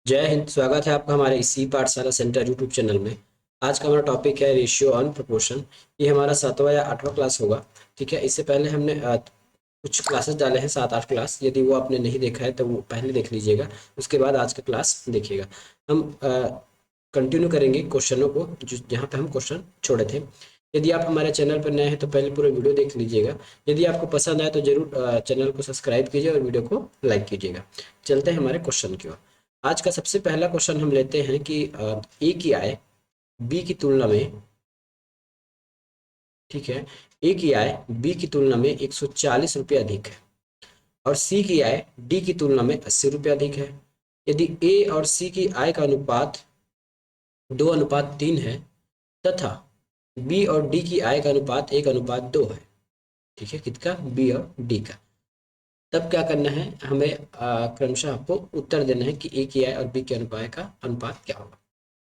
जय हिंद। स्वागत है आपका हमारे इसी पाठशाला सेंटर यूट्यूब चैनल में। आज का हमारा टॉपिक है रेशियो ऑन प्रोपोर्शन। ये हमारा 7वां या 8वां क्लास होगा। ठीक है, इससे पहले हमने कुछ क्लासेस डाले हैं, 7-8 क्लास। यदि वो आपने नहीं देखा है तो वो पहले देख लीजिएगा, उसके बाद आज का क्लास देखिएगा। हम कंटिन्यू करेंगे क्वेश्चनों को जो जहाँ पे हम क्वेश्चन छोड़े थे। यदि आप हमारे चैनल पर नए हैं तो पहले पूरा वीडियो देख लीजिएगा। यदि आपको पसंद आए तो जरूर चैनल को सब्सक्राइब कीजिए और वीडियो को लाइक कीजिएगा। चलते हैं हमारे क्वेश्चन की ओर। आज का सबसे पहला क्वेश्चन हम लेते हैं कि ए की आय बी की तुलना में, ठीक है, ए की आय बी की तुलना में 140 रुपये अधिक है और सी की आय डी की तुलना में 80 रुपये अधिक है। यदि ए और सी की आय का अनुपात 2:3 है तथा बी और डी की आय का अनुपात 1:2 है। ठीक है, किसका? बी और डी का। तब क्या करना है हमें? क्रमशः आपको उत्तर देना है कि ए की आय और बी के अनुपात क्या होगा।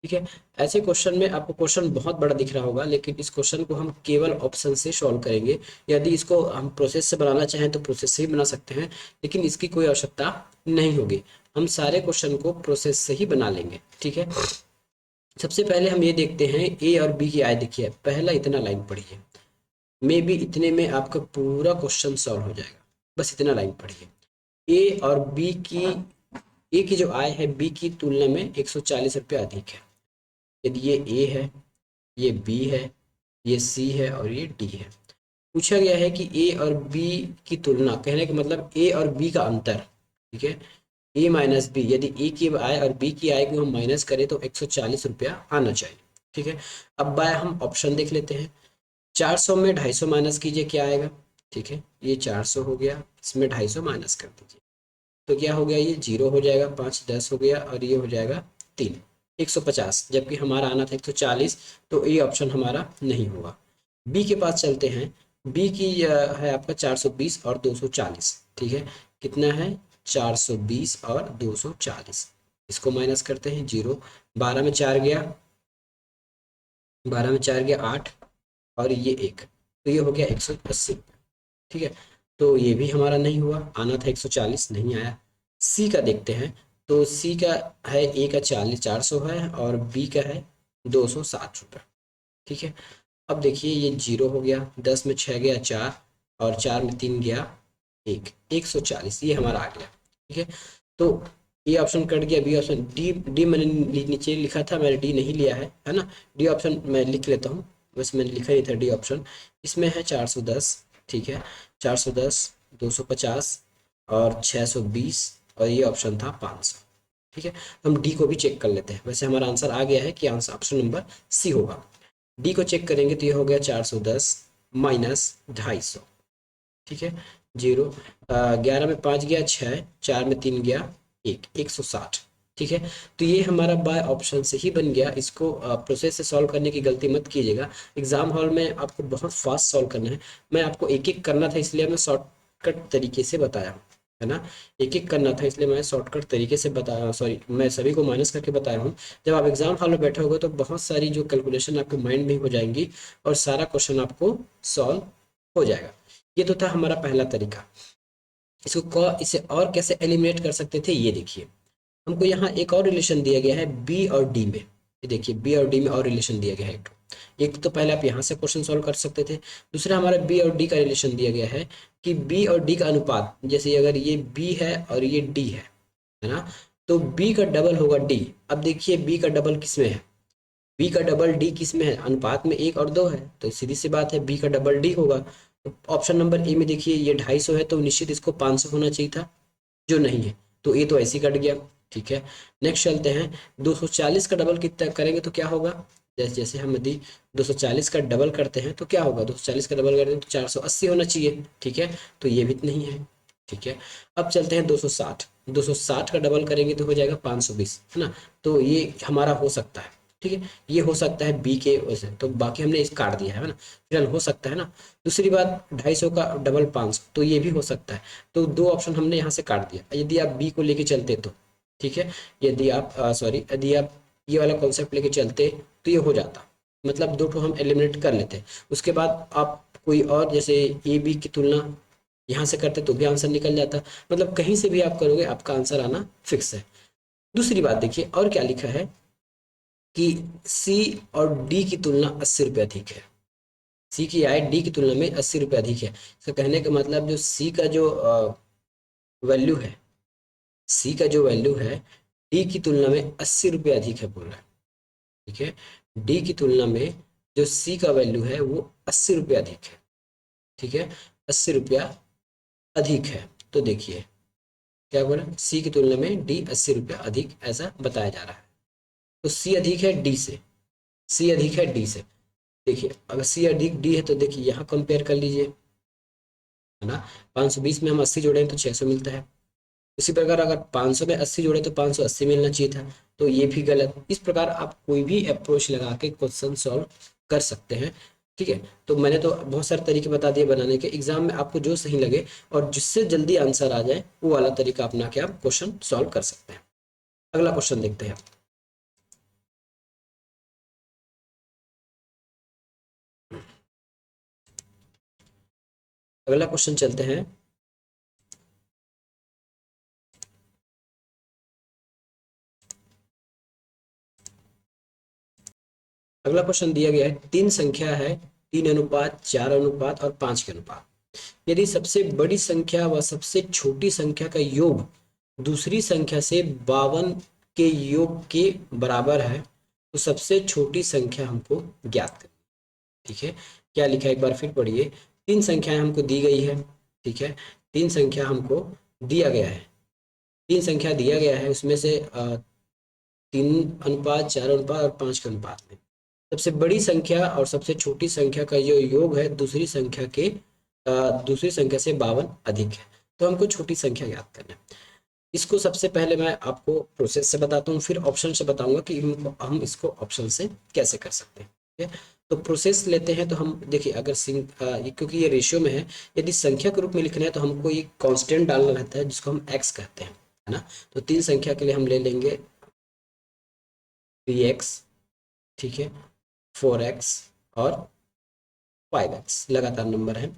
ठीक है, ऐसे क्वेश्चन में आपको क्वेश्चन बहुत बड़ा दिख रहा होगा, लेकिन इस क्वेश्चन को हम केवल ऑप्शन से सॉल्व करेंगे। यदि इसको हम प्रोसेस से बनाना चाहें तो प्रोसेस से ही बना सकते हैं, लेकिन इसकी कोई आवश्यकता नहीं होगी। हम सारे क्वेश्चन को प्रोसेस से ही बना लेंगे। ठीक है, सबसे पहले हम ये देखते हैं ए और बी की आय। देखिए, पहला इतना लाइन पढ़िए, मे बी इतने में आपका पूरा क्वेश्चन सॉल्व हो जाएगा। बस इतना लाइन पढ़िए। ए और बी की, ए की जो आय है बी की तुलना में 140 रुपये अधिक है। यदि ये ए है, ये बी है, ये सी है और ये डी है। पूछा गया है कि ए और बी की तुलना, कहने का मतलब ए और बी का अंतर। ठीक है, ए माइनस बी, यदि ए की आय और बी की आय को हम माइनस करें तो 140 रुपया आना चाहिए। ठीक है, अब बाय हम ऑप्शन देख लेते हैं। 400 में 250 माइनस कीजिए, क्या आएगा? ठीक है, ये 400 हो गया, इसमें 250 माइनस कर दीजिए तो क्या हो गया? ये 0 हो जाएगा, 5 10 हो गया और ये हो जाएगा 3, 150। जबकि हमारा आना था 140, तो ये ऑप्शन हमारा नहीं होगा। बी के पास चलते हैं। बी की है आपका 420 और 240। ठीक है, कितना है? 420 और 240। इसको माइनस करते हैं, 0, 12 में 4 गया, 12 में 4 गया 8 और ये 1, तो ये हो गया 180। ठीक है, तो ये भी हमारा नहीं हुआ, आना था 140, नहीं आया। सी का देखते हैं। तो सी का है, ए का 400 है और बी का है 260 रुपये। ठीक है, अब देखिए ये 0 हो गया, 10 में 6 गया 4 और 4 में 3 गया 1, 140 ये हमारा आ गया। ठीक है, तो ये ऑप्शन कट गया। बी ऑप्शन, डी डी मैंने नीचे लिखा था, मैंने डी नहीं लिया है ना। डी ऑप्शन मैं लिख लेता हूँ, वैसे मैंने लिखा ही था डी ऑप्शन। इसमें है 410। ठीक है, 410, 250 और 620 और ये ऑप्शन था 500। ठीक है, हम डी को भी चेक कर लेते हैं। वैसे हमारा आंसर आ गया है कि आंसर ऑप्शन नंबर सी होगा। डी को चेक करेंगे तो ये हो गया 410 माइनस 250। ठीक है, 0, 11 में 5 गया 6, 4 में 3 गया 1, 160। ठीक है, तो ये हमारा बाय ऑप्शन से ही बन गया। इसको प्रोसेस से सॉल्व करने की गलती मत कीजिएगा। एग्जाम हॉल में आपको बहुत फास्ट सॉल्व करना है। मैं आपको एक एक करना था, इसलिए मैं शॉर्टकट तरीके से बताया हूँ, है ना। एक एक करना था इसलिए मैं शॉर्टकट तरीके से बताया, सॉरी, मैं सभी को माइनस करके बताया हूँ। जब आप एग्जाम हॉल में बैठे होगे तो बहुत सारी जो कैलकुलेशन आपके माइंड में हो जाएंगी और सारा क्वेश्चन आपको सॉल्व हो जाएगा। ये तो था हमारा पहला तरीका। इसे और कैसे एलिमिनेट कर सकते थे, ये देखिए। हमको यहाँ एक और रिलेशन दिया गया है बी और डी में। ये देखिए, बी और डी में और रिलेशन दिया गया है एक तो पहले आप यहाँ से क्वेश्चन सॉल्व कर सकते थे। दूसरा हमारा बी और डी का रिलेशन दिया गया है कि बी और डी का अनुपात, जैसे अगर ये बी है और ये डी है ना, तो बी का डबल होगा डी। अब देखिए बी का डबल किस में है? बी का डबल डी किस में है? अनुपात में 1 और 2 है, तो सीधी सी बात है बी का डबल डी होगा। तो ऑप्शन नंबर ए में देखिए ये 250 है, तो निश्चित इसको 500 होना चाहिए था, जो नहीं है, तो ये तो ऐसे ही कट गया। ठीक है, नेक्स्ट चलते हैं। 240 का डबल कितना करेंगे तो क्या होगा? जैसे जैसे हम यदि 240 का डबल करते हैं तो क्या होगा? 240 का डबल करते हैं तो 480 होना चाहिए। ठीक है, तो ये भी नहीं है। ठीक है, अब चलते हैं 260। 260 का डबल करेंगे तो हो जाएगा 520, है ना। तो ये हमारा हो सकता है। ठीक है, ये हो सकता है बी के वजह से, तो बाकी हमने इस काट दिया है ना, फिलहाल हो सकता है ना। दूसरी बात, 250 का डबल 500, तो ये भी हो सकता है। तो दो ऑप्शन हमने यहाँ से काट दिया। यदि आप बी को लेके चलते तो, ठीक है, यदि आप सॉरी, यदि आप ये वाला कॉन्सेप्ट लेके चलते तो ये हो जाता, मतलब दो ठो हम एलिमिनेट कर लेते। उसके बाद आप कोई और, जैसे ए बी की तुलना यहाँ से करते तो भी आंसर निकल जाता। मतलब कहीं से भी आप करोगे आपका आंसर आना फिक्स है। दूसरी बात देखिए और क्या लिखा है कि सी और डी की तुलना 80 रुपये अधिक है। सी की आय डी की तुलना में 80 रुपये अधिक है। इसका कहने का मतलब जो सी का जो वैल्यू है, सी का जो वैल्यू है डी की तुलना में 80 रुपये अधिक है बोल रहा है। ठीक है, डी की तुलना में जो सी का वैल्यू है वो 80 रुपये अधिक है। ठीक है, 80 रुपया अधिक है। तो देखिए क्या बोला, सी की तुलना में डी 80 रुपया अधिक ऐसा बताया जा रहा है। तो सी अधिक है डी से, सी अधिक है डी से। देखिए अगर सी अधिक डी है तो देखिए यहाँ कंपेयर कर लीजिए, है ना। 520 में हम 80 जोड़ें तो 600 मिलता है। इसी प्रकार अगर 500 में 80 जोड़े तो 580 मिलना चाहिए था, तो ये भी गलत। इस प्रकार आप कोई भी अप्रोच लगा के क्वेश्चन सॉल्व कर सकते हैं। ठीक है, तो मैंने तो बहुत सारे तरीके बता दिए बनाने के, एग्जाम में आपको जो सही लगे और जिससे जल्दी आंसर आ जाए वो वाला तरीका अपना के आप क्वेश्चन सॉल्व कर सकते हैं। अगला क्वेश्चन देखते हैं। अगला क्वेश्चन चलते हैं। अगला क्वेश्चन दिया गया है, तीन संख्या है 3 अनुपात 4 अनुपात और 5 के अनुपात। यदि सबसे बड़ी संख्या व सबसे छोटी संख्या का योग दूसरी संख्या से 52 के योग के बराबर है तो सबसे छोटी संख्या हमको ज्ञात करनी। ठीक है, क्या लिखा है एक बार फिर पढ़िए। तीन संख्याएं हमको दी गई है। ठीक है, तीन संख्या हमको दिया गया है, तीन संख्या दिया गया है, उसमें से 3 अनुपात 4 अनुपात और 5 के अनुपात में सबसे बड़ी संख्या और सबसे छोटी संख्या का जो योग है दूसरी संख्या से 52 अधिक है। तो हमको छोटी संख्या याद करना है। इसको सबसे पहले मैं आपको प्रोसेस से बताता हूँ, फिर ऑप्शन से बताऊंगा कि हम इसको ऑप्शन से कैसे कर सकते हैं। ठीक है, तो प्रोसेस लेते हैं। तो हम देखिए अगर क्योंकि ये रेशियो में है, यदि संख्या के रूप में लिखना है तो हमको ये कांस्टेंट डालना रहता है जिसको हम एक्स कहते हैं, है ना। तो तीन संख्या के लिए हम ले लेंगे 3x, ठीक है, 4x और 5x लगातार नंबर है।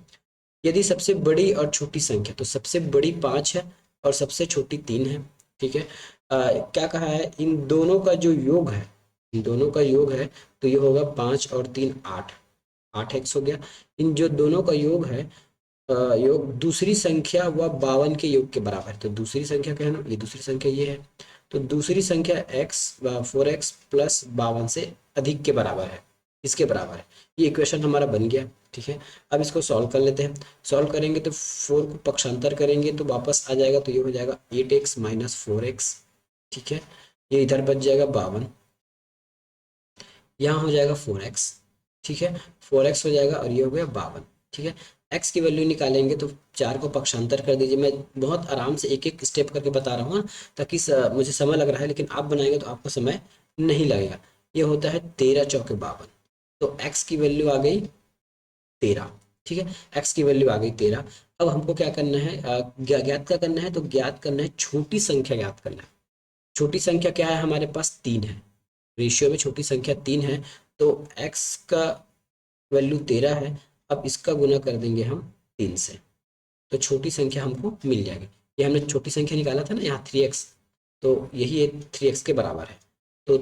यदि सबसे बड़ी और छोटी संख्या, तो सबसे बड़ी 5 है और सबसे छोटी 3 है। ठीक है, क्या कहा है, इन दोनों का जो योग है, इन दोनों का योग है तो ये होगा 5 और 3 8, 8x हो गया। इन जो दोनों का योग है योग दूसरी संख्या व 52 के योग के बराबर है। तो दूसरी संख्या क्या है ना, ये दूसरी संख्या ये है। तो दूसरी संख्या x 4x प्लस 52 से अधिक के बराबर है, इसके बराबर है। ये इक्वेशन हमारा बन गया। ठीक है, अब इसको सॉल्व कर लेते हैं। सॉल्व करेंगे तो 4 को पक्षांतर करेंगे तो वापस आ जाएगा, तो ये हो जाएगा 8x माइनस 4x। ठीक है, ये इधर बच जाएगा 52, यहाँ हो जाएगा 4x। ठीक है, 4x हो जाएगा और ये हो गया 52। ठीक है, x की वैल्यू निकालेंगे तो 4 को पक्षांतर कर दीजिए। मैं बहुत आराम से एक एक स्टेप करके बता रहा हूँ ताकि मुझे समय लग रहा है, लेकिन आप बनाएंगे तो आपको समय नहीं लगेगा। ये होता है 13 चौके 52। तो x की वैल्यू आ गई 13। ठीक है, x की वैल्यू आ गई 13। अब हमको क्या करना है, ज्ञात क्या करना है, तो ज्ञात करना है छोटी संख्या ज्ञात करना है। छोटी संख्या क्या है, हमारे पास 3 है, रेशियो में छोटी संख्या 3 है। तो x का वैल्यू 13 है। अब इसका गुना कर देंगे हम 3 से, तो छोटी संख्या हमको मिल जाएगी। ये हमने छोटी संख्या निकाला था ना यहाँ 3x, तो यही 3x के बराबर है। तो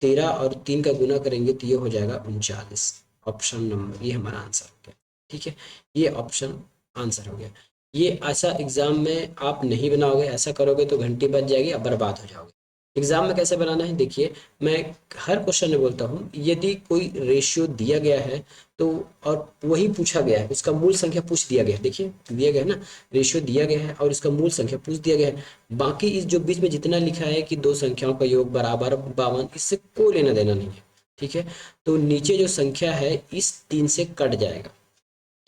13 और 3 का गुना करेंगे तो ये हो जाएगा 39। ऑप्शन नंबर, ये हमारा आंसर हो गया। ठीक है, ये ऑप्शन आंसर हो गया। ये ऐसा एग्जाम में आप नहीं बनाओगे, ऐसा करोगे तो घंटी बज जाएगी, अब बर्बाद हो जाओगे। एग्जाम में कैसे बनाना है देखिए, मैं हर क्वेश्चन में बोलता हूँ, यदि कोई रेशियो दिया गया है तो और वही पूछा गया है, उसका मूल संख्या पूछ दिया गया है। देखिए दिया गया है ना, रेशियो दिया गया है और इसका मूल संख्या पूछ दिया गया है। बाकी इस जो बीच में जितना लिखा है कि दो संख्याओं का योग बराबर 52, इससे कोई लेना देना नहीं है। ठीक है, तो नीचे जो संख्या है इस 3 से कट जाएगा।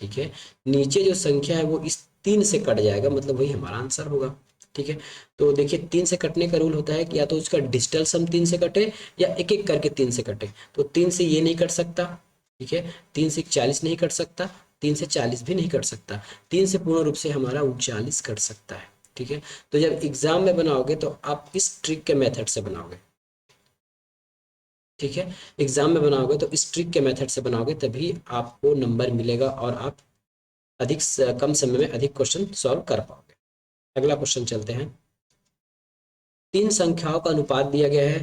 ठीक है, नीचे जो संख्या है वो इस 3 से कट जाएगा, मतलब वही हमारा आंसर होगा। ठीक है, तो देखिए 3 से कटने का रूल होता है कि या तो उसका डिजिटल सम 3 से कटे या एक एक करके 3 से कटे। तो 3 से ये नहीं कट सकता। ठीक है, 3 से 40 नहीं कट सकता, 3 से 40 भी नहीं कट सकता, 3 से पूर्ण रूप से हमारा 39 कट सकता है। ठीक है, तो जब एग्जाम में बनाओगे तो आप इस ट्रिक के मेथड से बनाओगे। ठीक है, एग्जाम में बनाओगे तो इस ट्रिक के मेथड से बनाओगे, तभी आपको नंबर मिलेगा और आप कम समय में अधिक क्वेश्चन सॉल्व कर पाओगे। अगला क्वेश्चन चलते हैं। तीन संख्याओं का अनुपात दिया गया है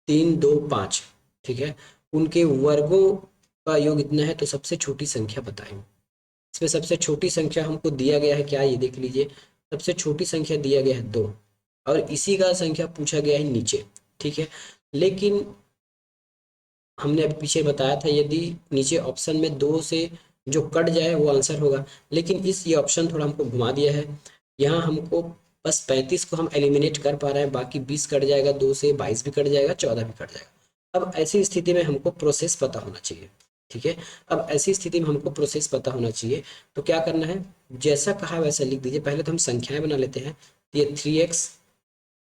3, 2, 5, ठीक है। उनके वर्गों का योग इतना है, तो सबसे छोटी संख्या बताएं। इसमें सबसे छोटी संख्या हमको दिया गया है क्या, ये देख लीजिए। सबसे छोटी संख्या दिया गया है 2, और इसी का संख्या पूछा गया है नीचे, ठीक है। लेकिन हमने अभी पीछे बताया था, यदि नीचे ऑप्शन में 2 से जो कट जाए वो आंसर होगा, लेकिन इस ये ऑप्शन थोड़ा हमको घुमा दिया है। यहाँ हमको बस 35 को हम एलिमिनेट कर पा रहे हैं, बाकी 20 कट जाएगा, 2 से 22 भी कट जाएगा, 14 भी कट जाएगा। अब ऐसी स्थिति में हमको प्रोसेस पता होना चाहिए, ठीक है। अब ऐसी स्थिति में हमको प्रोसेस पता होना चाहिए, तो क्या करना है, जैसा कहा वैसा लिख दीजिए। पहले तो हम संख्याएं बना लेते हैं। तो ये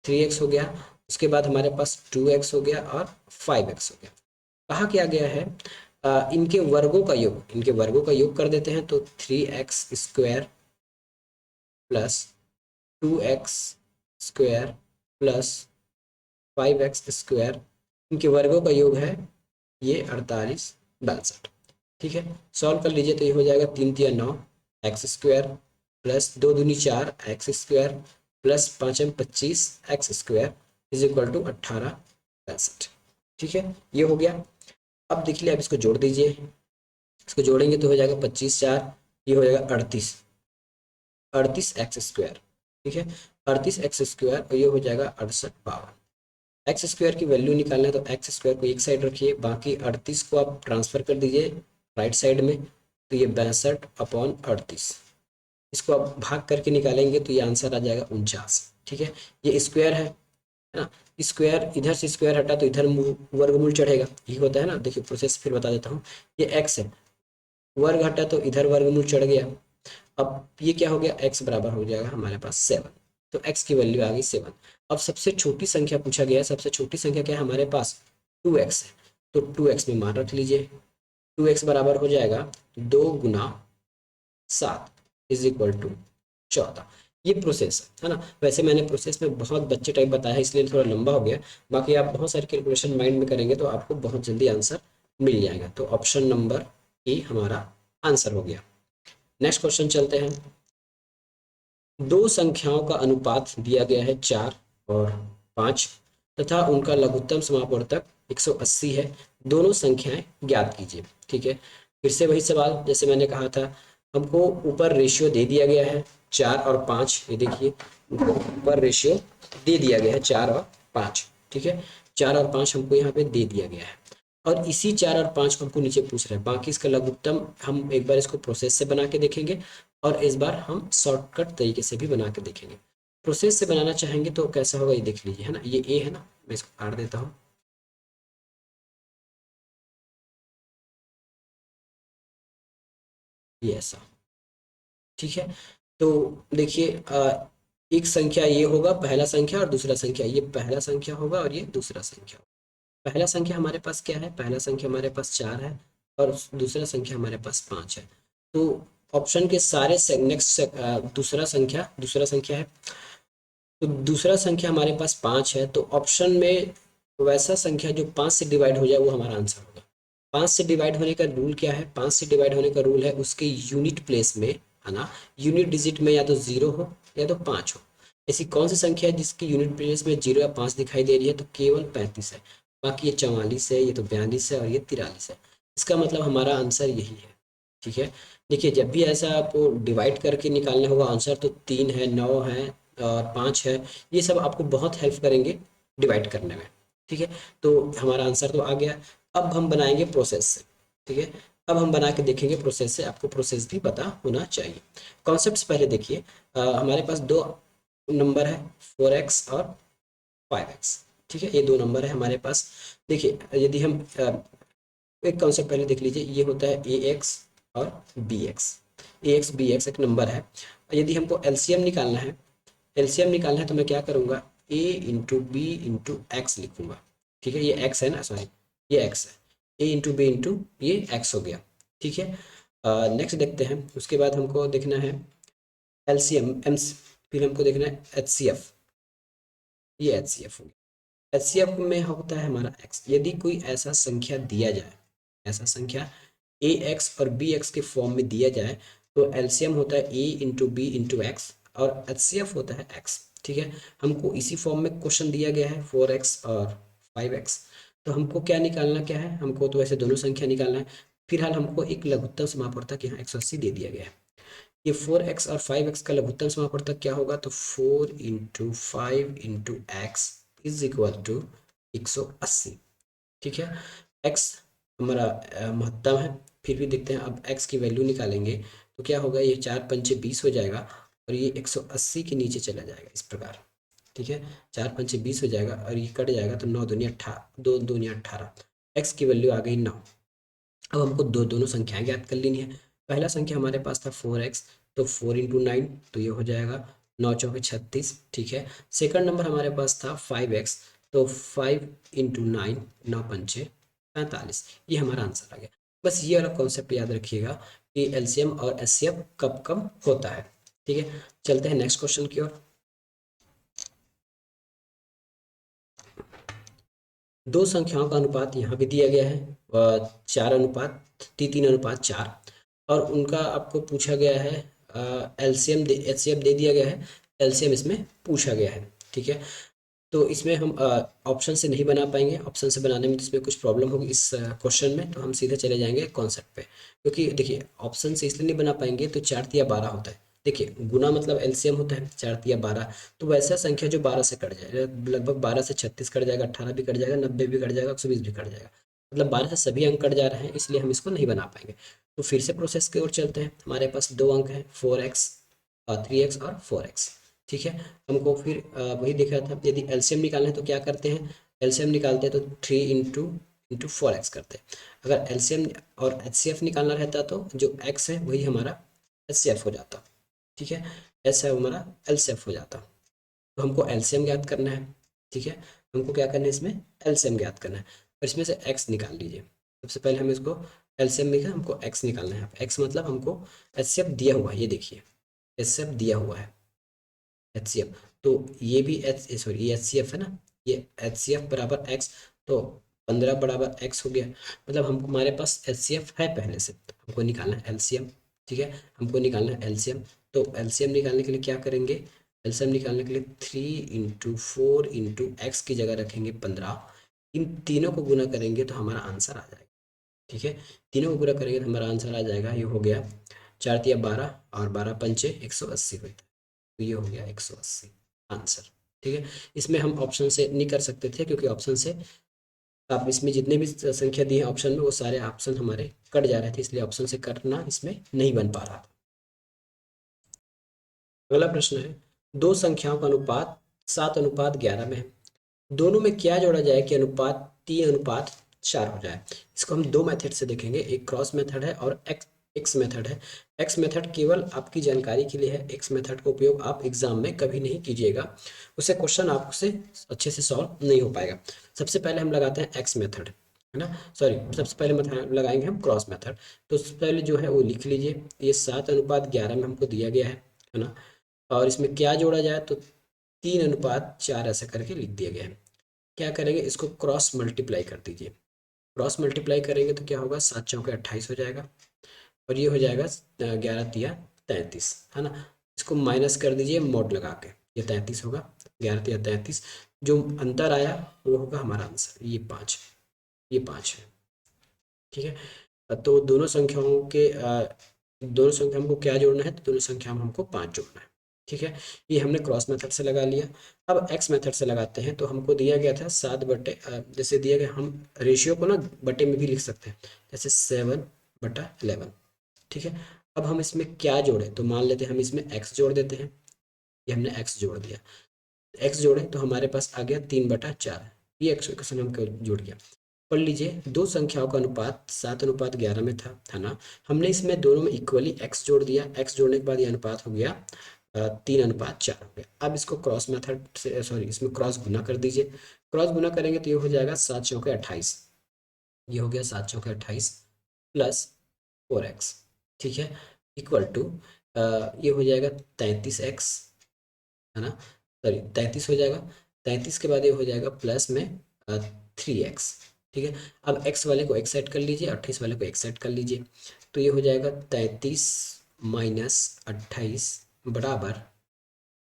3x हो गया, उसके बाद हमारे पास 2x हो गया और 5x हो गया। कहा क्या गया है, इनके वर्गों का योग कर देते हैं, तो 3x² plus 2x² plus 5x², इनके वर्गों का योग है ये 48, 62, ठीक है। सॉल्व कर लीजिए तो ये हो जाएगा 3×3 = 9 x² plus 2×2 = 4 x² plus 5×25 x² = 18, 65, ठीक है। ये हो गया। अब देखिए, अब इसको जोड़ दीजिए। इसको जोड़ेंगे तो हो जाएगा 25×4, ये हो जाएगा 38, 38x², ठीक है। 38x² और ये हो जाएगा 68, 52। x² की वैल्यू निकालना है, तो x² को एक साइड रखिए, बाकी 38 को आप ट्रांसफर कर दीजिए राइट साइड में, तो ये 62/38। इसको आप भाग करके निकालेंगे तो ये आंसर आ जाएगा 49, ठीक है। ये स्क्वायर है ना। स्क्वायर, इधर से स्क्वायर हटा तो इधर वर्गमूल चढ़ेगा, यही होता है ना। देखिए प्रोसेस फिर बता देता हूँ। ये x है, वर्ग हटा तो इधर वर्गमूल चढ़ गया। अब ये क्या हो गया, x बराबर हो जाएगा हमारे पास 7, तो x की वैल्यू आ गई 7। अब सबसे छोटी संख्या पूछा गया है, सबसे छोटी संख्या क्या है हमारे पास, 2x है, तो 2x में मान रख लीजिए। 2x बराबर हो जाएगा 2×7 = 14। ये प्रोसेस है ना। वैसे मैंने प्रोसेस में बहुत बच्चे टाइप बताया है, इसलिए थोड़ा लंबा हो गया। बाकी आप बहुत सारे कैलकुलेशन माइंड में करेंगे तो आपको बहुत जल्दी आंसर मिल जाएगा। तो ऑप्शन नंबर ए हमारा आंसर हो गया। नेक्स्ट क्वेश्चन चलते हैं। दो संख्याओं का अनुपात दिया गया है 4 और 5 तथा उनका लघुत्तम समापवर्तक 180 है। दोनों संख्याएं ज्ञात कीजिए, ठीक है। फिर से वही सवाल जैसे मैंने कहा था, हमको ऊपर रेशियो दे दिया गया है 4 और 5। ये देखिए ऊपर रेशियो दे दिया गया है 4 और 5, ठीक है। 4 और 5 हमको यहाँ पे दे दिया गया है, और इसी 4 और 5 को हमको नीचे पूछ रहे हैं। बाकी इसका लघुत्तम हम एक बार इसको प्रोसेस से बना के देखेंगे, और इस बार हम शॉर्टकट तरीके से भी बना के देखेंगे। प्रोसेस से बनाना चाहेंगे तो कैसा होगा, ये देख लीजिए, है ना। ये ए है ना, मैं इसको काट देता हूँ। ये ऐसा, ठीक है। तो देखिए एक संख्या ये होगा, पहला संख्या, और दूसरा संख्या, ये पहला संख्या होगा और ये दूसरा संख्या। पहला संख्या हमारे पास क्या है, पहला संख्या हमारे पास 4 है, और दूसरा संख्या हमारे पास 5 है। तो ऑप्शन के सारे नेक्स्ट दूसरा संख्या है, तो दूसरा संख्या हमारे पास 5 है, तो ऑप्शन में वैसा संख्या जो 5 से डिवाइड हो जाए वो हमारा आंसर होगा। 5 से डिवाइड होने का रूल क्या है, 5 से डिवाइड होने का रूल है उसके यूनिट प्लेस में, है ना, यूनिट डिजिट में या तो 0 हो या तो 5 हो। ऐसी कौन सी संख्या है जिसकी यूनिट प्लेस में 0 या 5 दिखाई दे रही है, तो केवल 35 है। बाकी ये 44 है, ये तो 42 है, और ये 43 है। इसका मतलब हमारा आंसर यही है, ठीक है। देखिए जब भी ऐसा आपको डिवाइड करके निकालना होगा आंसर, तो 3 है, 9 है और 5 है, ये सब आपको बहुत हेल्प करेंगे डिवाइड करने में, ठीक है। तो हमारा आंसर तो आ गया। अब हम बनाएंगे प्रोसेस से, ठीक है। अब हम बना के देखेंगे प्रोसेस से, आपको प्रोसेस भी पता होना चाहिए। कॉन्सेप्ट पहले देखिए, हमारे पास दो नंबर है 4x और 5x, ठीक है। ये दो नंबर है हमारे पास। देखिए यदि हम एक कॉन्सेप्ट पहले देख लीजिए, ये होता है ax और bx। ax bx एक नंबर है। यदि हमको एलसीएम निकालना है, तो मैं क्या करूँगा, a into B into X लिखूंगा, ठीक है। ये x है ना, सॉरी ये x है, a इंटू बी इंटू ये x हो गया, ठीक है। नेक्स्ट देखते हैं, उसके बाद हमको देखना है एलसीएम एम, फिर हमको देखना है एचसीएफ। ये एचसीएफ हो गया। एचसीएफ में होता है हमारा x। यदि कोई ऐसा संख्या दिया जाए, ऐसा संख्या ए एक्स और बी एक्स के फॉर्म में दिया जाए, तो एलसीएम होता है ए इंटू बी इंटू एक्स, और एचसीएफ होता है एक्स। ठीक है, हमको इसी फॉर्म में क्वेश्चन दिया गया है 4x और 5x। तो हमको क्या निकालना क्या है, हमको तो वैसे दोनों संख्या निकालना है। फिलहाल हमको एक लघुत्तम समापवर्तक यहाँ 180 दे दिया गया है। ये 4x और 5x का लघुत्तम समापवर्तक क्या होगा, तो 4 into 5 into X is equal to 180। ठीक है, x हमारा महत्तम है। फिर भी देखते हैं, अब x की वैल्यू निकालेंगे तो क्या होगा, ये 4 पंचे 20 हो जाएगा और ये 180 के नीचे चला जाएगा इस प्रकार। ठीक है, 4 पंचे 20 हो जाएगा और ये कट जाएगा तो 9 दूनी 18, 2 दूनी 18, x की वैल्यू आ गई 9। अब हमको दोनों संख्याएं ज्ञात कर लेनी है। पहला संख्या हमारे पास था 4x, तो 4 इंटू 9 तो ये हो जाएगा 9 चौके 36। ठीक है, सेकंड नंबर हमारे पास था 5x, तो 5 इंटू 9, 9 पंचे 45, ये हमारा आंसर आ गया। बस ये वाला कॉन्सेप्ट याद रखिएगा कि एलसीएम और एचसीएफ कब कब होता है। ठीक है, चलते हैं नेक्स्ट क्वेश्चन की ओर। दो संख्याओं का अनुपात यहाँ भी दिया गया है, 4:3:4, और उनका आपको पूछा गया है एलसीएम, एचसीएफ दे दिया गया है, एलसीएम इसमें पूछा गया है। ठीक है, तो इसमें हम ऑप्शन से नहीं बना पाएंगे, ऑप्शन से बनाने में इसमें कुछ प्रॉब्लम होगी इस क्वेश्चन में, तो हम सीधे चले जाएंगे कॉन्सेप्ट पे। क्योंकि देखिए, ऑप्शन से इसलिए नहीं बना पाएंगे, तो 4×3=12 होता है। देखिए, गुना मतलब एलसीएम होता है 4×3=12, तो वैसा संख्या जो 12 से कट जाए, लगभग 12 से 36 कट जाएगा, 18 भी कट जाएगा, 90 भी कट जाएगा, 120 भी कट जाएगा, मतलब 12 से सभी अंक कट जा रहे हैं, इसलिए हम इसको नहीं बना पाएंगे। तो फिर से प्रोसेस की ओर चलते हैं। हमारे पास दो अंक हैं, 4x, 3x और 4x। ठीक है, हमको फिर वही दिख रहा था, यदि एलसीएम निकालना है तो क्या करते हैं, एलसीएम निकालते हैं तो 3 इंटू 4x करते हैं। अगर एलसीएम और एचसीएफ निकालना रहता तो जो x है वही हमारा एचसीएफ हो जाता। ठीक है, एस है हमारा एलसीएफ हो जाता। तो हमको एलसीएम ज्ञात करना है। ठीक है, हमको क्या करना है, इसमें एलसीएम ज्ञात करना है, और इसमें से x निकाल लीजिए। सबसे पहले हम इसको एलसीएम लिखा, हमको x निकालना है। x मतलब हमको एचसीएफ दिया हुआ है, ये देखिए एचसीएफ दिया हुआ है, एचसीएफ। तो ये भी सॉरी ये एचसीएफ है ना, ये एचसीएफ बराबर एक्स, तो 15 बराबर एक्स हो गया। मतलब हम हमारे पास एचसीएफ है पहले से, तो हमको निकालना है एलसीएम। ठीक है, हमको निकालना है एलसीएम। तो एलसीएम निकालने के लिए क्या करेंगे, एलसीएम निकालने के लिए 3 इंटू 4 इंटू एक्स की जगह रखेंगे 15, इन तीनों को गुना करेंगे तो हमारा आंसर आ जाएगा। ठीक है, तीनों को गुना करेंगे तो हमारा आंसर आ जाएगा, ये हो गया 4×3=12 और 12 पंचे 180 होता है, तो ये हो गया 180 आंसर। ठीक है, इसमें हम ऑप्शन से नहीं कर सकते थे, क्योंकि ऑप्शन से आप इसमें जितने भी संख्या दी है ऑप्शन में, वो सारे ऑप्शन हमारे कट जा रहे थे, इसलिए ऑप्शन से करना इसमें नहीं बन पा रहा था। अगला प्रश्न है, दो संख्याओं का अनुपात 7:11 में है, दोनों में क्या जोड़ा जाए कि अनुपात 3:4 हो जाए। इसको हम दो मेथड से देखेंगे, एक क्रॉस मेथड है और एक्स मेथड है। एक्स मेथड केवल आपकी जानकारी के लिए है, एक्स मेथड का उपयोग आप एग्जाम में कभी नहीं कीजिएगा, उससे क्वेश्चन आपसे अच्छे से सॉल्व नहीं हो पाएगा। सबसे पहले हम लगाते हैं एक्स मेथड, है ना, सॉरी सबसे पहले लगाएंगे हम क्रॉस मेथड। तो सबसे पहले जो है वो लिख लीजिए, ये 7:11 में हमको दिया गया है ना, और इसमें क्या जोड़ा जाए, तो 3:4 ऐसा करके लिख दिया गया है। क्या करेंगे, इसको क्रॉस मल्टीप्लाई कर दीजिए। क्रॉस मल्टीप्लाई करेंगे तो क्या होगा, 7×4 = 28 हो जाएगा, और ये हो जाएगा 11×3 = 33, है ना। इसको माइनस कर दीजिए मोड लगा के, ये 33 होगा, 11×3 = 33, जो अंतर आया वो होगा हमारा आंसर, ये 5, ये 5 है। ठीक है, तो दोनों संख्या हमको क्या जोड़ना है, तो दोनों संख्या में हमको 5 जोड़ना है। ठीक है, ये हमने क्रॉस मेथड से लगा लिया। अब एक्स मेथड से लगाते हैं, तो हमको दिया गया था 7 जैसे दिया गया, हम रेशियो को ना बटे में भी लिख सकते हैं, जैसे 7/11। ठीक है, अब हम इसमें क्या जोड़ें, तो मान लेते हैं हम इसमें एक्स जोड़ देते हैं, ये हमने एक्स जोड़ दिया, एक्स जोड़े तो हमारे पास आ गया 3/4, ये एक्सप्रेशन हमको जुड़ गया। पढ़ लीजिए, दो संख्याओं का अनुपात 7:11 में था, है ना। हमने इसमें दोनों में इक्वली एक्स जोड़ दिया, एक्स जोड़ने के बाद ये अनुपात हो गया 3:4 हो गया। अब इसको क्रॉस मेथड से, सॉरी इसमें क्रॉस गुना कर दीजिए। क्रॉस गुना करेंगे तो ये हो जाएगा 7×4 = 28, ये हो गया 7×4 = 28 प्लस 4x। ठीक है, इक्वल टू ये हो जाएगा 33x, है ना, सॉरी 33 हो जाएगा, 33 के बाद ये हो जाएगा प्लस में 3x। ठीक है, अब x वाले को एक साइड कर लीजिए, 28 वाले को एक साइड कर लीजिए, तो ये हो जाएगा 33 - 28 बराबर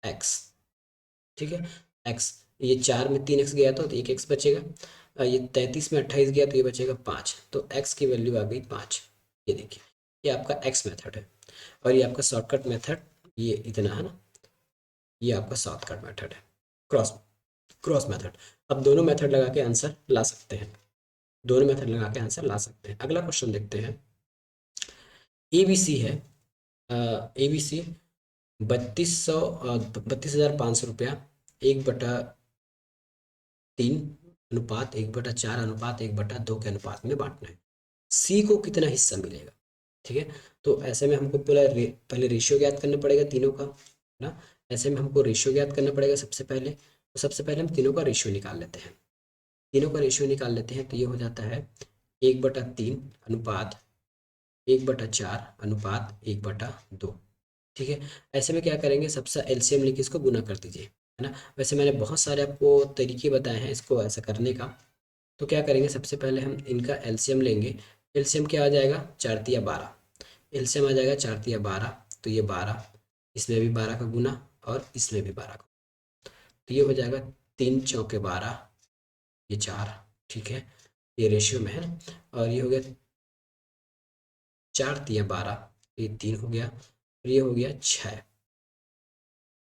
x। ठीक है। एक्स, ये 4 में 3 एक्स गया तो एक एक्स बचेगा। ये 33 में 28 गया तो ये बचेगा 5, तो एक्स की वैल्यू आ गई 5। ये देखिए, ये आपका एक्स मेथड है। और ये आपका शॉर्टकट मेथड ये इतना है ना, ये आपका शॉर्टकट मेथड है, क्रॉस क्रॉस मेथड। अब दोनों मेथड लगा के आंसर ला सकते हैं, दोनों मेथड लगा के आंसर ला सकते हैं। अगला क्वेश्चन देखते हैं। ए बी सी है, ए बी सी 32,500 रुपया, 1/3 अनुपात 1/4 अनुपात 1/2 के अनुपात में बांटना है। सी को कितना हिस्सा मिलेगा? ठीक है, तो ऐसे में हमको पहले रेशियो ज्ञात करना पड़ेगा तीनों का, है ना। ऐसे में हमको रेशियो ज्ञात करना पड़ेगा सबसे पहले, तो सबसे पहले हम तीनों का रेशियो निकाल लेते हैं। तीनों का रेशियो निकाल लेते हैं तो ये हो जाता है 1/3 अनुपात 1/4 अनुपात 1/2। ठीक है, ऐसे में क्या करेंगे, सबसे एलसीएम लेके इसको गुना कर दीजिए, है ना। वैसे मैंने बहुत सारे आपको तरीके बताए हैं इसको ऐसा करने का। तो क्या करेंगे, सबसे पहले हम इनका एलसीएम लेंगे। एलसीएम क्या आ जाएगा, 4×3=12। एलसीएम आ जाएगा 4×3=12, तो ये 12, इसमें भी 12 का गुना और इसमें भी 12 का, तो ये हो जाएगा 3×4=12, ये 4। ठीक है, ये रेशियो में है ना। और ये हो गया 4×3=12, ये 3 हो गया और ये हो गया 6।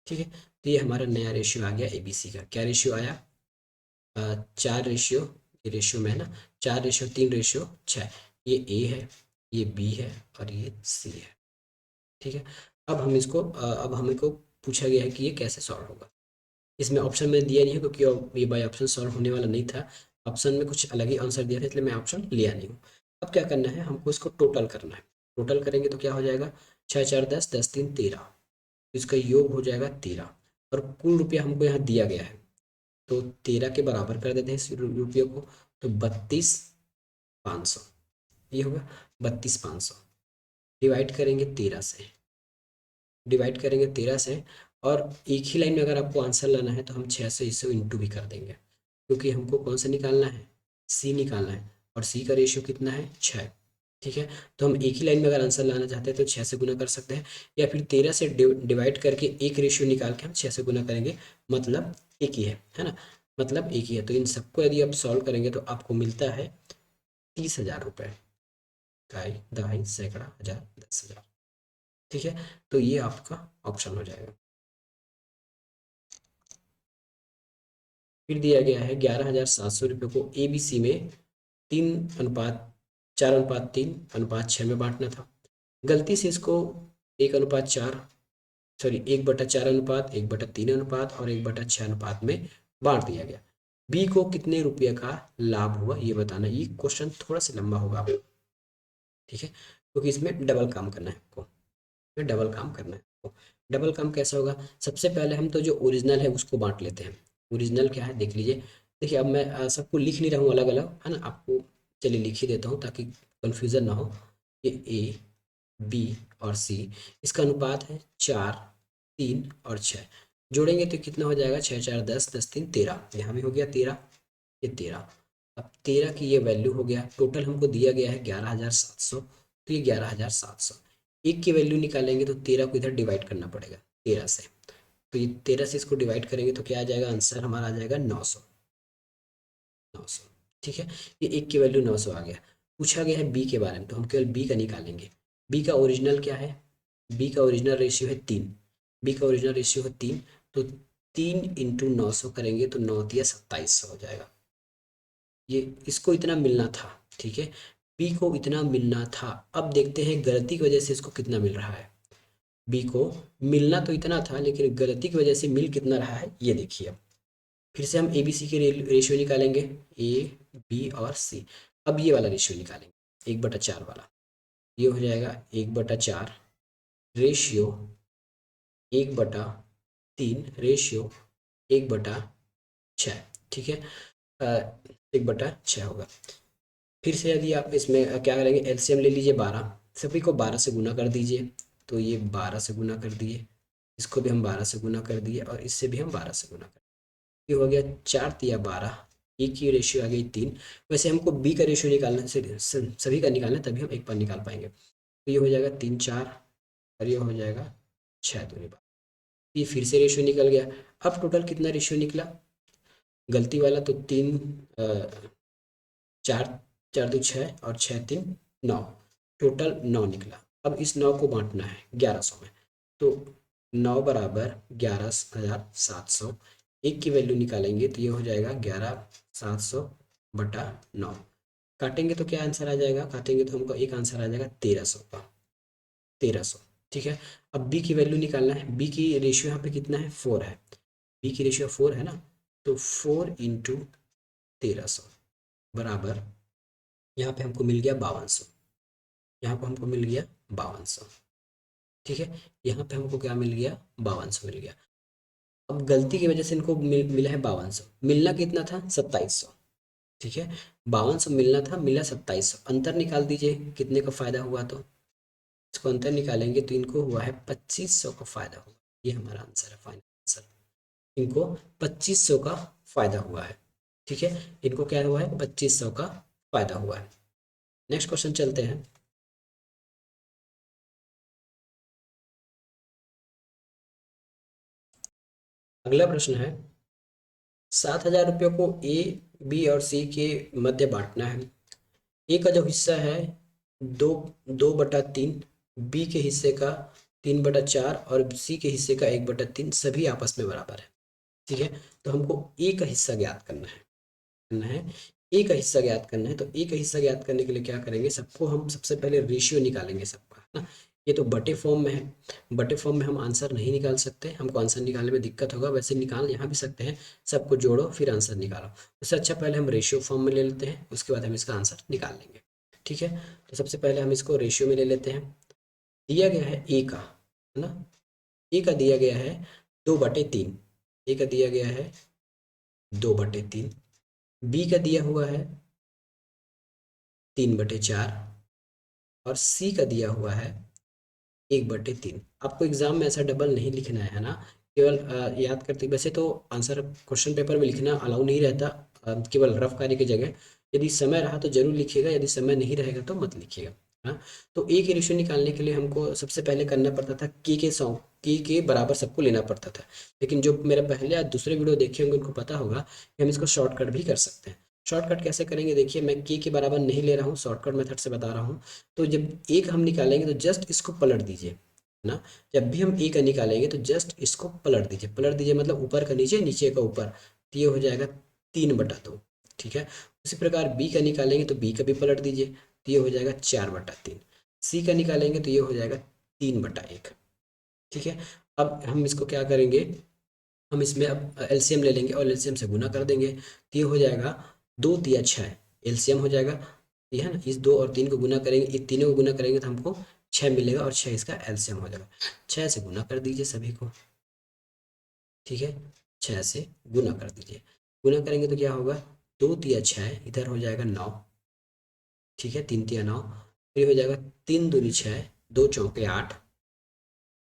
ठीक है, तो ये हमारा नया रेशियो आ गया एबीसी का। क्या रेशियो आया, 4 रेशियो, ये रेशियो में है ना, 4:3:6। ये ए है, ये बी है और ये सी है। ठीक है, अब हम इसको अब हमको पूछा गया है कि ये कैसे सॉल्व होगा। इसमें ऑप्शन में दिया नहीं है क्योंकि ये बाय ऑप्शन सॉल्व होने वाला नहीं था। ऑप्शन में कुछ अलग ही आंसर दिया था, इसलिए मैं ऑप्शन लिया नहीं हूँ। अब क्या करना है, हमको इसको टोटल करना है। टोटल करेंगे तो क्या हो जाएगा, 6×4=10, 10×3=13, इसका योग हो जाएगा 13। और कुल रुपया हमको यहाँ दिया गया है, तो 13 के बराबर कर देते हैं इस रुपये को, तो 32,500, ये होगा 32,500। डिवाइड करेंगे 13 से, डिवाइड करेंगे 13 से, और एक ही लाइन में अगर आपको आंसर लाना है तो हम 6 से इसे इंटू भी कर देंगे, क्योंकि हमको कौन सा निकालना है, सी निकालना है, और सी का रेशियो कितना है, 6। ठीक है, तो हम एक ही लाइन में अगर आंसर लाना चाहते हैं तो 6 से गुना कर सकते हैं, या फिर 13 से डिवाइड करके एक रेशियो निकाल के हम 6 से गुना करेंगे, मतलब एक ही है ना, मतलब एक ही है। तो इन सबको यदि आप सॉल्व करेंगे तो आपको मिलता है 30,000 रुपये, ढाई दहाई सैकड़ा हज़ार 10,000। ठीक है, तो ये आपका ऑप्शन हो जाएगा। फिर दिया गया है 11,700 रुपये को ए बी सी में 4:3:6 में बांटना था। गलती से इसको 1:4, सॉरी 1/4 अनुपात 1/3 अनुपात और 1/6 अनुपात में बांट दिया गया। बी को कितने रुपये का लाभ हुआ ये बताना। ये क्वेश्चन थोड़ा सा लंबा होगा, ठीक है, क्योंकि इसमें डबल काम करना है आपको, में डबल काम करना है आपको। डबल काम कैसा होगा, सबसे पहले हम तो जो ओरिजिनल है उसको बांट लेते हैं। ओरिजिनल क्या है देख लीजिए। देखिए, अब मैं सबको लिख नहीं रहा हूँ अलग अलग, है ना, आपको चलिए लिख ही देता हूँ ताकि कन्फ्यूज़न ना हो। ये ए बी और सी, इसका अनुपात है 4:3:6। जोड़ेंगे तो कितना हो जाएगा, 6×4=10, 10×3=13, यहाँ भी हो गया 13, ये 13। अब 13 की ये वैल्यू हो गया, टोटल हमको दिया गया है 11,700, तो ये 11,700। एक की वैल्यू निकालेंगे तो 13 को इधर डिवाइड करना पड़ेगा 13 से, तो ये 13 से इसको डिवाइड करेंगे तो क्या आ जाएगा, आंसर हमारा आ जाएगा 900। 900, ठीक है, ये एक की वैल्यू 900 आ गया। पूछा गया है बी के बारे में, तो हम केवल बी का निकालेंगे। बी का ओरिजिनल क्या है, बी का ओरिजिनल रेशियो है 3, बी का ओरिजिनल रेशियो है 3, तो 3 × 900 करेंगे तो 9×3=2700 हो जाएगा। ये इसको इतना मिलना था, ठीक है, बी को इतना मिलना था। अब देखते हैं गलती की वजह से इसको कितना मिल रहा है। बी को मिलना तो इतना था, लेकिन गलती की वजह से मिल कितना रहा है ये देखिए। अब फिर से हम ए बी सी के रेशियो निकालेंगे, ए बी और सी। अब ये वाला रेशियो निकालेंगे 1/4 वाला, ये हो जाएगा 1/4 रेशियो 1/3 रेशियो 1/6। ठीक है, 1/6 होगा। फिर से यदि आप इसमें क्या करेंगे, एलसीएम ले लीजिए 12, सभी को 12 से गुना कर दीजिए, तो ये 12 से गुना कर दिए, इसको भी हम 12 से गुना कर दिए और इससे भी हम 12 से गुना कर, ये हो गया 4×3=12, ए की रेशियो आ गई 3। वैसे हमको बी का रेशियो निकालना है, सभी का निकालना है, तभी हम एक बार निकाल पाएंगे। तो ये हो जाएगा 3×4 और ये हो जाएगा 6×2=12। ये फिर से रेशियो निकल गया। अब टोटल कितना रेशियो निकला, गलती वाला तो 3 4 4 2 6 और 6 3 9, टोटल 9 निकला। अब इस 9 को बांटना है 1100 में, तो 9 बराबर 11,700, एक की वैल्यू निकालेंगे तो ये हो जाएगा 11,700 बटा 9, काटेंगे तो क्या आंसर आ जाएगा, काटेंगे तो हमको एक आंसर आ जाएगा 1300 का, 1300। ठीक है, अब बी की वैल्यू निकालना है, बी की रेशियो यहाँ पे कितना है, 4 है, बी की रेशियो 4 है ना, तो 4 इंटू 1300 बराबर, यहाँ पे हमको मिल गया 5200, यहाँ पे हमको मिल गया 5200। ठीक है, यहाँ पे हमको क्या मिल गया, 5200 मिल गया। अब गलती की वजह से इनको मिला है 5200, मिलना कितना था, 2700। ठीक है, 5200 मिलना था, मिला 2700, अंतर निकाल दीजिए कितने का फायदा हुआ, तो इसको अंतर निकालेंगे तो इनको हुआ है 2500 का फायदा हुआ, ये हमारा आंसर है, फाइनल आंसर, इनको 2500 का फायदा हुआ है। ठीक है, इनको क्या हुआ है, 2500 का फायदा हुआ है। नेक्स्ट क्वेश्चन चलते हैं। अगला प्रश्न है, 7,000 रुपये को ए, बी और सी के मध्य बांटना है। ए का जो हिस्सा है 2/3, बी के हिस्से का 3/4 और सी के हिस्से का 1/3, सभी आपस में बराबर है। ठीक है, तो हमको ए का हिस्सा ज्ञात करना है, ए का हिस्सा ज्ञात करना है, तो ए का हिस्सा ज्ञात करने के लिए क्या करेंगे, सबको हम सबसे पहले रेशियो निकालेंगे सबका, है ना। ये तो बटे फॉर्म में है, बटे फॉर्म में हम आंसर नहीं निकाल सकते, हमको आंसर निकालने में दिक्कत होगा, वैसे निकाल यहाँ भी सकते हैं, सबको जोड़ो फिर आंसर निकालो, उससे अच्छा पहले हम रेशियो फॉर्म में ले लेते हैं, उसके बाद हम इसका आंसर निकाल लेंगे। ठीक है, तो सबसे पहले हम इसको रेशियो में ले लेते हैं। दिया गया है ए का, है ना, ए का दिया गया है 2/3, ए का दिया गया है 2/3, बी का दिया हुआ है 3/4 और सी का दिया हुआ है 1/3। आपको एग्जाम में ऐसा डबल नहीं लिखना है ना, केवल याद करते, वैसे तो आंसर क्वेश्चन पेपर में लिखना अलाउ नहीं रहता, केवल रफ कार्य की जगह, यदि समय रहा तो जरूर लिखिएगा, यदि समय नहीं रहेगा तो मत लिखिएगा। हाँ, तो ए की रेशियो निकालने के लिए हमको सबसे पहले करना पड़ता था के के बराबर सबको लेना पड़ता था, लेकिन जो मेरा पहले या दूसरे वीडियो देखे होंगे उनको पता होगा कि हम इसको शॉर्टकट भी कर सकते हैं। शॉर्टकट कैसे करेंगे, देखिए मैं के बराबर नहीं ले रहा हूँ, शॉर्टकट मेथड से बता रहा हूँ। तो जब एक हम निकालेंगे तो जस्ट इसको पलट दीजिए, है ना, जब भी हम ए का निकालेंगे तो जस्ट इसको पलट दीजिए, पलट दीजिए मतलब ऊपर का नीचे, नीचे का ऊपर, तो ये हो जाएगा 3/2। ठीक है, उसी प्रकार बी का निकालेंगे तो बी का भी पलट दीजिए, तो ये हो जाएगा 4/3, सी का निकालेंगे तो ये हो जाएगा 3/1। ठीक है, अब हम इसको क्या करेंगे, हम इसमें अब एलसीएम ले लेंगे और एलसीएम से गुना कर देंगे, तो ये हो जाएगा 2 × 6 एलसीएम हो जाएगा, ये है ना, इस 2 और 3 को गुना करेंगे, इन तीनों को गुना करेंगे तो हमको 6 मिलेगा और 6 इसका एलसीएम हो जाएगा, 6 से गुना कर दीजिए सभी को। ठीक है, 6 से गुना कर दीजिए, गुना करेंगे तो क्या होगा, 2 × 6 इधर हो जाएगा 9। ठीक है, 3 × 9, फिर हो जाएगा 3 × 2 = 6, 2 × 4 = 8,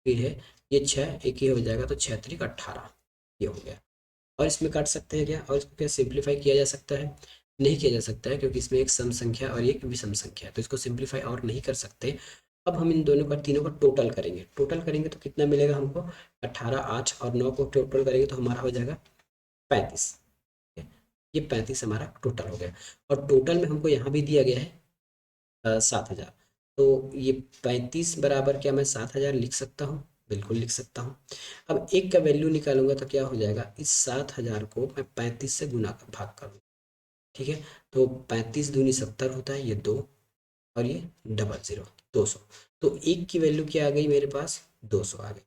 फिर है ये 6, एक ही हो जाएगा तो 6 × 3 = 18, ये हो गया। और इसमें काट सकते हैं क्या, और इसको क्या सिंप्लीफाई किया जा सकता है, नहीं किया जा सकता है, क्योंकि इसमें एक सम संख्या और एक विषम संख्या है, तो इसको सिंप्लीफाई और नहीं कर सकते। अब हम इन दोनों का, तीनों का टोटल करेंगे, टोटल करेंगे तो कितना मिलेगा हमको, 18, 8 और 9 को टोटल करेंगे तो हमारा हो जाएगा 35। ये 35 हमारा टोटल हो गया, और टोटल में हमको यहाँ भी दिया गया है 7,000, तो ये 35 बराबर क्या मैं 7,000 लिख सकता हूँ, बिल्कुल लिख सकता हूँ। अब एक का वैल्यू निकालूंगा तो क्या हो जाएगा, इस 7,000 को मैं 35 से गुना भाग करूँगा। ठीक है, तो 35 दूनी 70 होता है, ये 2 और ये 00 200, तो एक की वैल्यू क्या आ गई मेरे पास, 200 आ गई।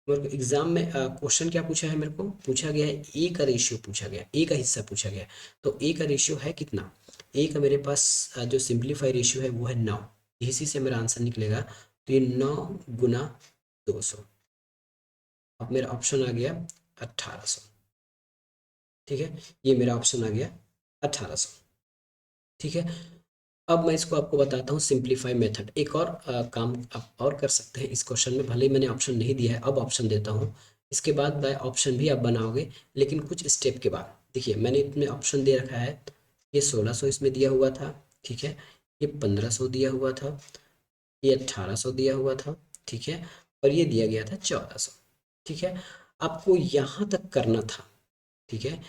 मेरे को एग्जाम में क्वेश्चन क्या पूछा है, मेरे को पूछा गया है ए का रेशियो पूछा गया, ए का हिस्सा पूछा गया, तो ए का रेशियो है कितना, ए का मेरे पास जो सिंप्लीफाई रेशियो है वो है 9, इसी से मेरा आंसर निकलेगा, तो ये 9 × 200, अब मेरा ऑप्शन आ गया 1800। ठीक है, ये मेरा ऑप्शन आ गया 1800। ठीक है, अब मैं इसको आपको बताता हूँ सिंप्लीफाई मेथड, एक और काम आप और कर सकते हैं इस क्वेश्चन में, भले ही मैंने ऑप्शन नहीं दिया है, अब ऑप्शन देता हूँ, इसके बाद बाय ऑप्शन भी आप बनाओगे, लेकिन कुछ स्टेप के बाद। देखिए मैंने इसमें ऑप्शन दे रखा है, ये 1600 इसमें दिया हुआ था, ठीक है, ये 1500 दिया हुआ था, ये 1800 दिया हुआ था, ठीक है, और ये दिया गया था 1400। ठीक है, आपको यहाँ तक करना था, ठीक है।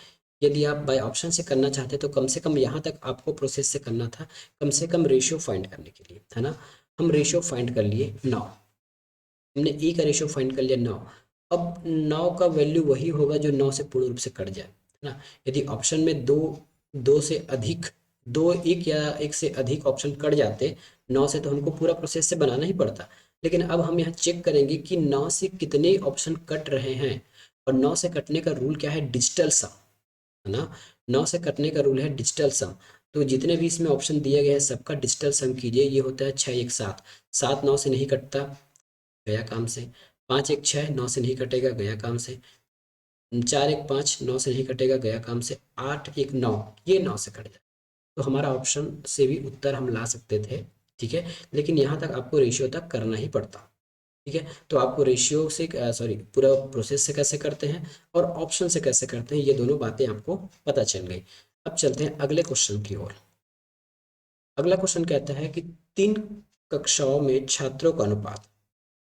यदि आप बाय ऑप्शन से करना चाहते तो कम से कम यहाँ तक आपको प्रोसेस से करना था, कम से कम रेशियो फाइंड करने के लिए, है ना। हम रेशियो फाइंड कर लिए 9, हमने ई का रेशियो फाइंड कर लिया 9। अब 9 का वैल्यू वही होगा जो 9 से पूर्ण रूप से कट जाए, है ना। यदि ऑप्शन में दो से अधिक, दो एक या एक से अधिक ऑप्शन कट जाते 9 से, तो हमको पूरा प्रोसेस से बनाना ही पड़ता। लेकिन अब हम यहाँ चेक करेंगे कि 9 से कितने ऑप्शन कट रहे हैं, और 9 से कटने का रूल क्या है, डिजिटल सम, है ना। 9 से कटने का रूल है डिजिटल सम। तो जितने भी इसमें ऑप्शन दिया गया है सबका डिजिटल सम कीजिए, ये होता है 6 1 7, 7 9 से नहीं कटता, गया काम से। 5 1 6, 9 से नहीं कटेगा, गया काम से। 4 1 5, 9 से नहीं कटेगा, गया काम से। 8 1 9, ये 9 से कट जाए, तो हमारा ऑप्शन से भी उत्तर हम ला सकते थे, ठीक है। लेकिन यहाँ तक आपको रेशियो तक करना ही पड़ता, ठीक है। तो आपको रेशियो से सॉरी पूरा प्रोसेस से कैसे करते हैं और ऑप्शन से कैसे करते हैं, ये दोनों बातें आपको पता चल गई। अब चलते हैं अगले क्वेश्चन की ओर। अगला क्वेश्चन कहता है कि 3 कक्षाओं में छात्रों का अनुपात,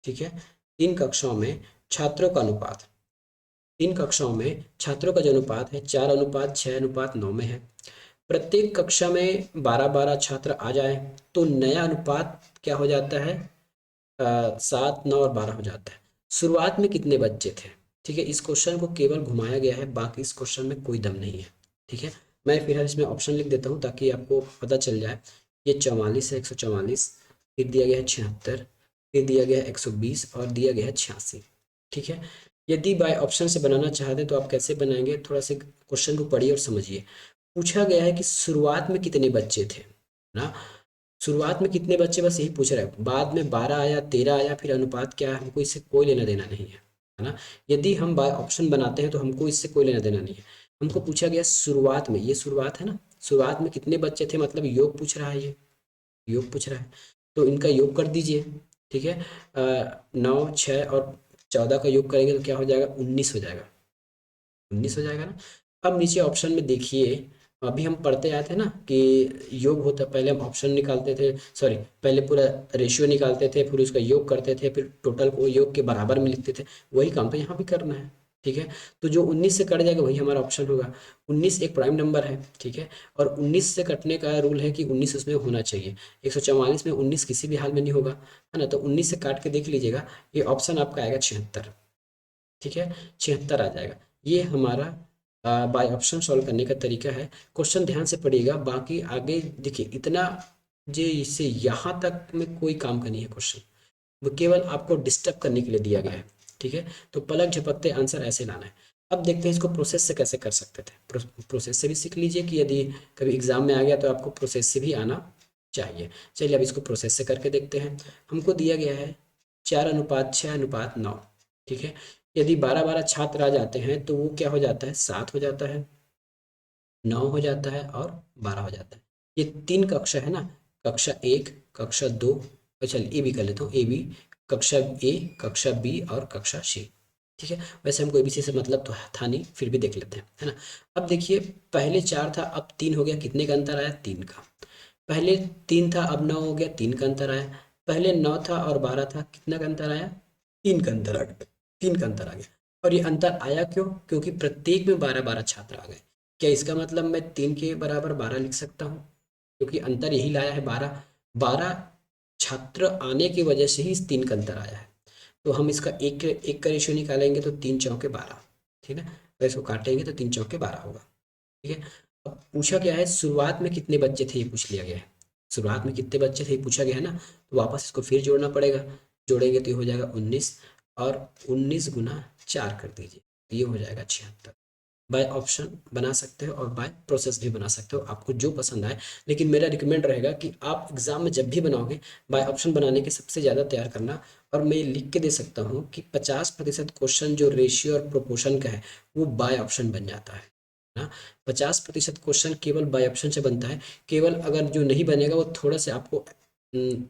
ठीक है। 3 कक्षाओं में छात्रों का अनुपात, 3 कक्षाओं में छात्रों का जो अनुपात है 4:6:9 में है। प्रत्येक कक्षा में 12-12 छात्र आ जाए तो नया अनुपात क्या हो जाता है, 7 9 और 12 हो जाता है। शुरुआत में कितने बच्चे थे, ठीक है। इस क्वेश्चन को केवल घुमाया गया है, बाकी इस क्वेश्चन में कोई दम नहीं है, ठीक है। मैं फिर इसमें ऑप्शन लिख देता हूँ ताकि आपको पता चल जाए। ये 44 है, 144, फिर दिया गया है 76, फिर दिया गया है 120 और दिया गया है 86, ठीक है। यदि बाय ऑप्शन से बनाना चाहते तो आप कैसे बनाएंगे, थोड़ा सा क्वेश्चन को पढ़िए और समझिए। पूछा गया है कि शुरुआत में कितने बच्चे थे, ना। शुरुआत में कितने बच्चे, बस यही पूछ रहा है। बाद में 12 आया, 13 आया, फिर अनुपात क्या है, हमको इससे कोई लेना देना नहीं है ना। यदि हम बाय ऑप्शन बनाते हैं तो हमको इससे कोई लेना देना नहीं है। हमको पूछा गया शुरुआत में, ये शुरुआत है ना, शुरुआत में कितने बच्चे थे, मतलब योग पूछ रहा है, ये योग पूछ रहा है। तो इनका योग कर दीजिए, ठीक है। 9 6 और 14 का योग करेंगे तो क्या हो जाएगा, 19 हो जाएगा, 19 हो जाएगा ना। अब नीचे ऑप्शन में देखिए, अभी हम पढ़ते आए थे ना कि योग होता, पहले हम ऑप्शन निकालते थे, सॉरी पहले पूरा रेशियो निकालते थे, फिर उसका योग करते थे, फिर टोटल को योग के बराबर में लिखते थे। वही काम तो यहाँ भी करना है, ठीक है। तो जो 19 से कट जाएगा वही हमारा ऑप्शन होगा। 19 एक प्राइम नंबर है, ठीक है। और 19 से कटने का रूल है कि 19 उसमें होना चाहिए। 144 में 19 किसी भी हाल में नहीं होगा, है ना। तो 19 से काट के देख लीजिएगा, ये ऑप्शन आपका आएगा 76, ठीक है। 76 आ जाएगा। ये हमारा बाय ऑप्शन सॉल्व करने का तरीका है। क्वेश्चन ध्यान से पढ़िएगा, बाकी आगे देखिए इतना, जे इससे यहाँ तक में कोई काम का नहीं है क्वेश्चन, वो केवल आपको डिस्टर्ब करने के लिए दिया गया है, ठीक है। तो पलक झपकते आंसर ऐसे लाना है। अब देखते हैं इसको प्रोसेस से कैसे कर सकते थे। प्रोसेस से भी सीख लीजिए कि यदि कभी एग्जाम में आ गया तो आपको प्रोसेस से भी आना चाहिए। चलिए अब इसको प्रोसेस से करके देखते हैं। हमको दिया गया है 4:6:9, ठीक है। यदि 12-12 छात्र आ जाते हैं तो वो क्या हो जाता है, 7 हो जाता है, 9 हो जाता है और 12 हो जाता है। ये 3 कक्षा है ना, कक्षा 1, कक्षा 2, चलिए ए बी कर लेता हूँ, ए बी, कक्षा ए, कक्षा बी और कक्षा सी, ठीक है। वैसे हमको एबीसी से मतलब तो था नहीं, फिर भी देख लेते हैं, है ना। अब देखिए पहले 4 था, अब 3 हो गया, कितने का अंतर आया, 3 का। पहले 3 था, अब 9 हो गया, 3 का अंतर आया। पहले 9 था और 12 था, कितना का अंतर आया, 3 का अंतर आ गया, 3 का अंतर आ गया। और ये अंतर आया क्यों, क्योंकि प्रत्येक में 12-12 छात्र आ गए। क्या इसका मतलब मैं 3 के बराबर 12 लिख सकता हूँ, क्योंकि अंतर यही लाया है 12, 12 छात्र आने की वजह से ही इस 3 का अंतर आया है। तो हम इसका एक एक का रेशियो निकालेंगे तो 3 चौके 12, ठीक है। तो इसको काटेंगे तो 3 चौके 12 होगा, ठीक है। अब पूछा गया है शुरुआत में कितने बच्चे थे, ये पूछ लिया गया है। शुरुआत में कितने बच्चे थे ये पूछा गया है ना, तो वापस इसको फिर जोड़ना पड़ेगा। जोड़ेंगे तो ये हो जाएगा 19, और 19 गुना 4 कर दीजिए तो ये हो जाएगा 76। बाय ऑप्शन बना सकते हो और बाय प्रोसेस भी बना सकते हो, आपको जो पसंद आए। लेकिन मेरा रिकमेंड रहेगा कि आप एग्जाम में जब भी बनाओगे बाय ऑप्शन बनाने के सबसे ज़्यादा तैयार करना। और मैं लिख के दे सकता हूँ कि 50% क्वेश्चन जो रेशियो और प्रोपोर्शन का है वो बाय ऑप्शन बन जाता है ना। 50% क्वेश्चन केवल बाय ऑप्शन से बनता है। केवल अगर जो नहीं बनेगा वो थोड़ा सा आपको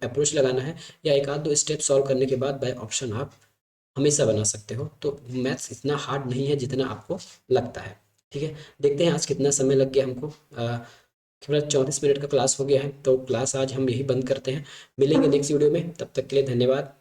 अप्रोच लगाना है, या एक आध दो स्टेप सॉल्व करने के बाद बाय ऑप्शन आप हमेशा बना सकते हो। तो मैथ्स इतना हार्ड नहीं है जितना आपको लगता है, ठीक है। देखते हैं आज कितना समय लग गया हमको। केवल 34 मिनट का क्लास हो गया है, तो क्लास आज हम यही बंद करते हैं। मिलेंगे नेक्स्ट वीडियो में, तब तक के लिए धन्यवाद।